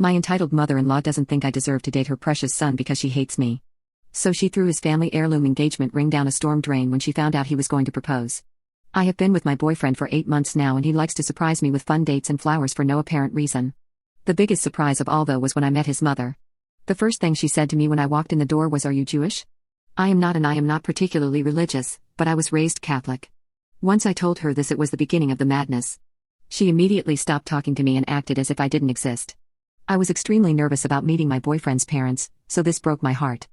My entitled mother-in-law doesn't think I deserve to date her precious son because she hates me. So she threw his family heirloom engagement ring down a storm drain when she found out he was going to propose. I have been with my boyfriend for 8 months now and he likes to surprise me with fun dates and flowers for no apparent reason. The biggest surprise of all though was when I met his mother. The first thing she said to me when I walked in the door was, "Are you Jewish?" I am not, and I am not particularly religious, but I was raised Catholic. Once I told her this, it was the beginning of the madness. She immediately stopped talking to me and acted as if I didn't exist. I was extremely nervous about meeting my boyfriend's parents, so this broke my heart.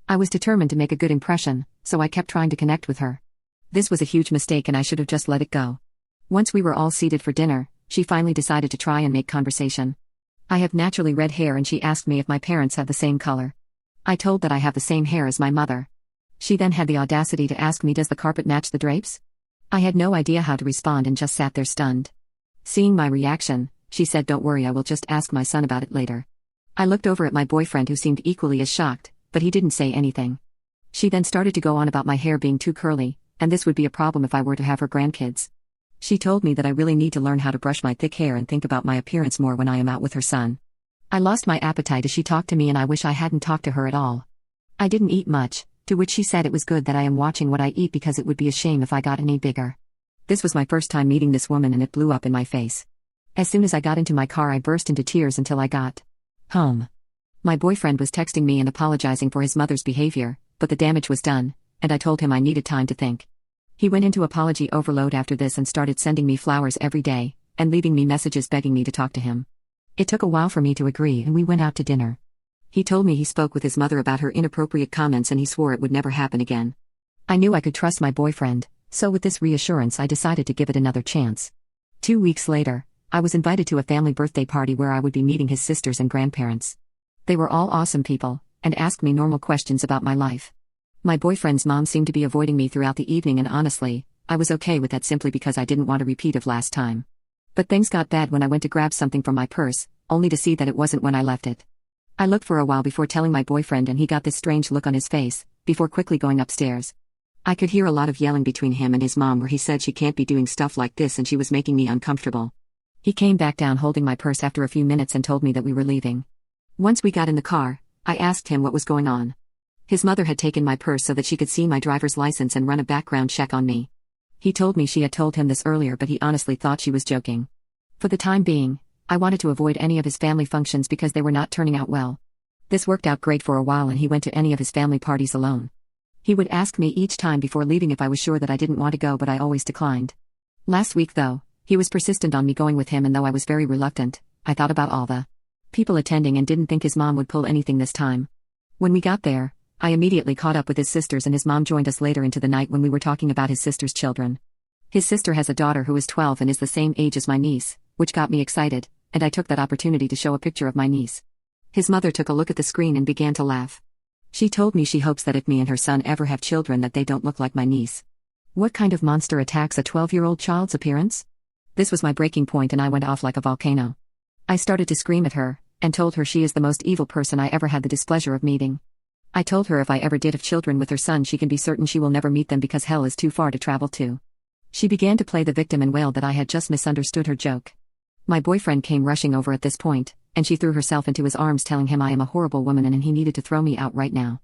I was determined to make a good impression, so I kept trying to connect with her. This was a huge mistake and I should have just let it go. Once we were all seated for dinner, she finally decided to try and make conversation. I have naturally red hair and she asked me if my parents have the same color. I told that I have the same hair as my mother. She then had the audacity to ask me, "Does the carpet match the drapes?" I had no idea how to respond and just sat there stunned. Seeing my reaction, she said, "Don't worry, I will just ask my son about it later." I looked over at my boyfriend who seemed equally as shocked, but he didn't say anything. She then started to go on about my hair being too curly, and this would be a problem if I were to have her grandkids. She told me that I really need to learn how to brush my thick hair and think about my appearance more when I am out with her son. I lost my appetite as she talked to me and I wish I hadn't talked to her at all. I didn't eat much, to which she said it was good that I am watching what I eat because it would be a shame if I got any bigger. This was my first time meeting this woman and it blew up in my face. As soon as I got into my car I burst into tears until I got home. My boyfriend was texting me and apologizing for his mother's behavior, but the damage was done, and I told him I needed time to think. He went into apology overload after this and started sending me flowers every day, and leaving me messages begging me to talk to him. It took a while for me to agree and we went out to dinner. He told me he spoke with his mother about her inappropriate comments and he swore it would never happen again. I knew I could trust my boyfriend, so with this reassurance I decided to give it another chance. 2 weeks later, I was invited to a family birthday party where I would be meeting his sisters and grandparents. They were all awesome people, and asked me normal questions about my life. My boyfriend's mom seemed to be avoiding me throughout the evening and honestly, I was okay with that simply because I didn't want a repeat of last time. But things got bad when I went to grab something from my purse, only to see that it wasn't when I left it. I looked for a while before telling my boyfriend and he got this strange look on his face, before quickly going upstairs. I could hear a lot of yelling between him and his mom where he said she can't be doing stuff like this and she was making me uncomfortable. He came back down holding my purse after a few minutes and told me that we were leaving. Once we got in the car, I asked him what was going on. His mother had taken my purse so that she could see my driver's license and run a background check on me. He told me she had told him this earlier but he honestly thought she was joking. For the time being, I wanted to avoid any of his family functions because they were not turning out well. This worked out great for a while and he went to any of his family parties alone. He would ask me each time before leaving if I was sure that I didn't want to go but I always declined. Last week though, he was persistent on me going with him and though I was very reluctant, I thought about all the people attending and didn't think his mom would pull anything this time. When we got there, I immediately caught up with his sisters and his mom joined us later into the night when we were talking about his sister's children. His sister has a daughter who is 12 and is the same age as my niece, which got me excited, and I took that opportunity to show a picture of my niece. His mother took a look at the screen and began to laugh. She told me she hopes that if me and her son ever have children that they don't look like my niece. What kind of monster attacks a 12-year-old child's appearance? This was my breaking point and I went off like a volcano. I started to scream at her, and told her she is the most evil person I ever had the displeasure of meeting. I told her if I ever did have children with her son she can be certain she will never meet them because hell is too far to travel to. She began to play the victim and wailed that I had just misunderstood her joke. My boyfriend came rushing over at this point, and she threw herself into his arms telling him I am a horrible woman and he needed to throw me out right now.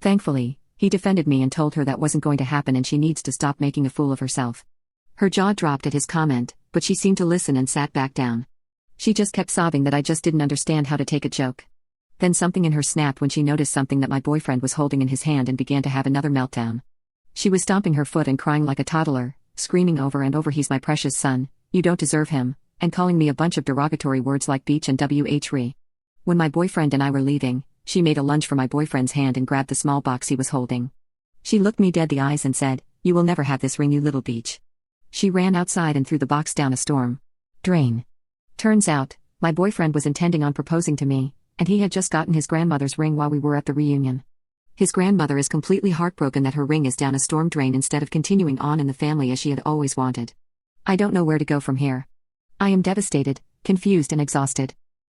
Thankfully, he defended me and told her that wasn't going to happen and she needs to stop making a fool of herself. Her jaw dropped at his comment, but she seemed to listen and sat back down. She just kept sobbing that I just didn't understand how to take a joke. Then something in her snapped when she noticed something that my boyfriend was holding in his hand and began to have another meltdown. She was stomping her foot and crying like a toddler, screaming over and over, "He's my precious son, you don't deserve him," and calling me a bunch of derogatory words like beach and whre. When my boyfriend and I were leaving, she made a lunge for my boyfriend's hand and grabbed the small box he was holding. She looked me dead the eyes and said, "You will never have this ring, you little beach." She ran outside and threw the box down a storm drain. Turns out, my boyfriend was intending on proposing to me, and he had just gotten his grandmother's ring while we were at the reunion. His grandmother is completely heartbroken that her ring is down a storm drain instead of continuing on in the family as she had always wanted. I don't know where to go from here. I am devastated, confused and exhausted.